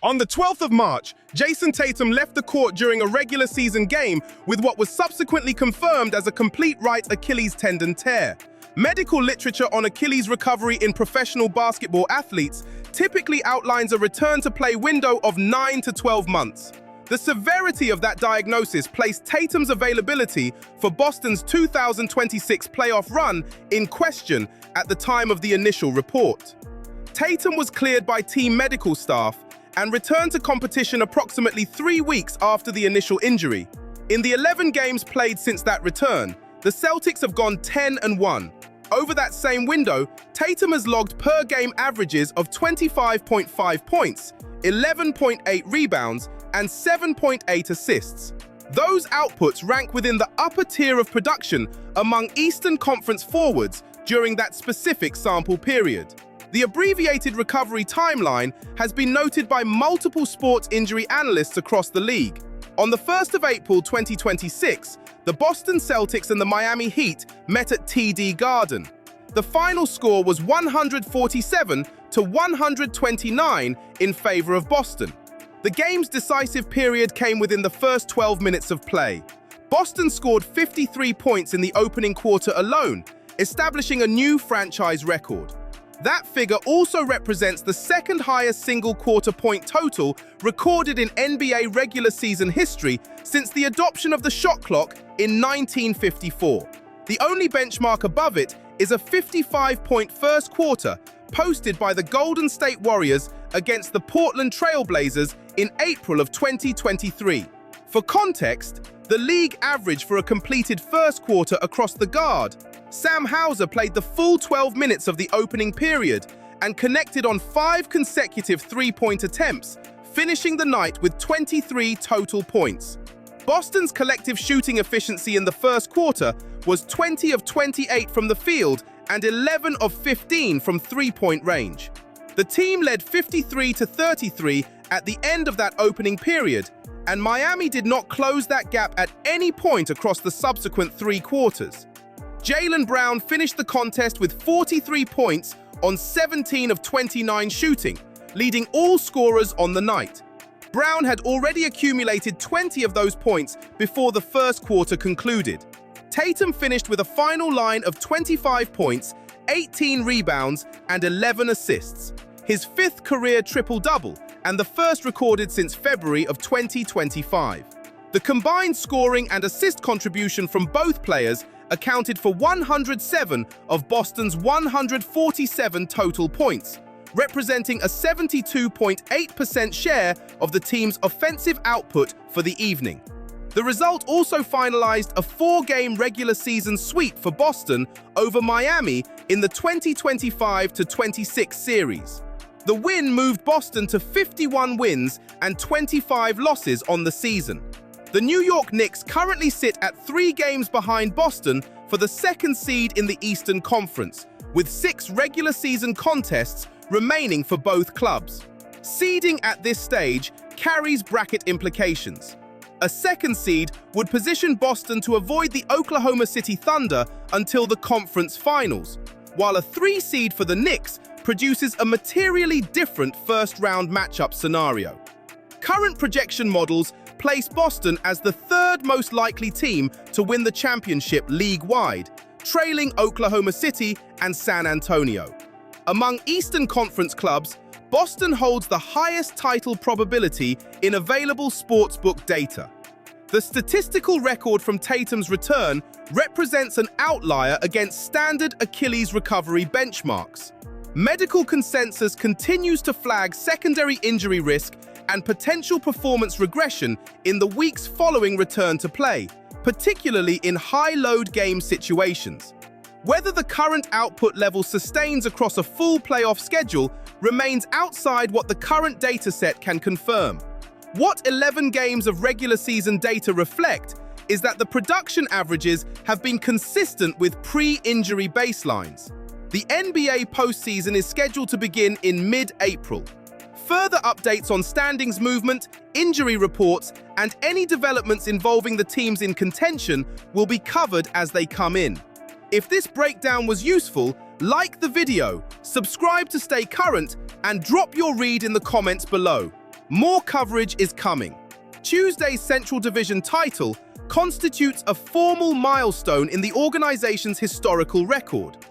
On the 12th of March, Jayson Tatum left the court during a regular season game with what was subsequently confirmed as a complete right Achilles tendon tear. Medical literature on Achilles recovery in professional basketball athletes typically outlines a return to play window of 9 to 12 months. The severity of that diagnosis placed Tatum's availability for Boston's 2026 playoff run in question at the time of the initial report. Tatum was cleared by team medical staff and returned to competition approximately 3 weeks after the initial injury. In the 11 games played since that return, the Celtics have gone 10-1. Over that same window, Tatum has logged per-game averages of 25.5 points, 11.8 rebounds, and 7.8 assists. Those outputs rank within the upper tier of production among Eastern Conference forwards during that specific sample period. The abbreviated recovery timeline has been noted by multiple sports injury analysts across the league. On the 1st of April 2026, the Boston Celtics and the Miami Heat met at TD Garden. The final score was 147-129 in favor of Boston. The game's decisive period came within the first 12 minutes of play. Boston scored 53 points in the opening quarter alone, establishing a new franchise record. That figure also represents the second highest single quarter point total recorded in NBA regular season history since the adoption of the shot clock in 1954. The only benchmark above it is a 55-point first quarter posted by the Golden State Warriors against the Portland Trail Blazers in April of 2023. For context, the league average for a completed first quarter across the guard, Sam Hauser played the full 12 minutes of the opening period and connected on 5 consecutive three-point attempts, finishing the night with 23 total points. Boston's collective shooting efficiency in the first quarter was 20 of 28 from the field and 11 of 15 from three-point range. The team led 53-33 at the end of that opening period, and Miami did not close that gap at any point across the subsequent 3 quarters. Jaylen Brown finished the contest with 43 points on 17 of 29 shooting, leading all scorers on the night. Brown had already accumulated 20 of those points before the first quarter concluded. Tatum finished with a final line of 25 points, 18 rebounds, and 11 assists, his 5th career triple-double and the first recorded since February of 2025. The combined scoring and assist contribution from both players accounted for 107 of Boston's 147 total points, representing a 72.8% share of the team's offensive output for the evening. The result also finalized a 4-game regular season sweep for Boston over Miami in the 2025-26 series. The win moved Boston to 51 wins and 25 losses on the season. The New York Knicks currently sit at 3 games behind Boston for the 2nd seed in the Eastern Conference, with 6 regular season contests remaining for both clubs. Seeding at this stage carries bracket implications. A 2nd seed would position Boston to avoid the Oklahoma City Thunder until the conference finals, while a 3 seed for the Knicks produces a materially different first-round matchup scenario. Current projection models place Boston as the 3rd most likely team to win the championship league-wide, trailing Oklahoma City and San Antonio. Among Eastern Conference clubs, Boston holds the highest title probability in available sportsbook data. The statistical record from Tatum's return represents an outlier against standard Achilles recovery benchmarks. Medical consensus continues to flag secondary injury risk and potential performance regression in the weeks following return to play, particularly in high-load game situations. Whether the current output level sustains across a full playoff schedule remains outside what the current dataset can confirm. What 11 games of regular season data reflect is that the production averages have been consistent with pre-injury baselines. The NBA postseason is scheduled to begin in mid-April. Further updates on standings movement, injury reports, and any developments involving the teams in contention will be covered as they come in. If this breakdown was useful, like the video, subscribe to stay current, and drop your read in the comments below. more coverage is coming. Tuesday's Central Division title constitutes a formal milestone in the organization's historical record.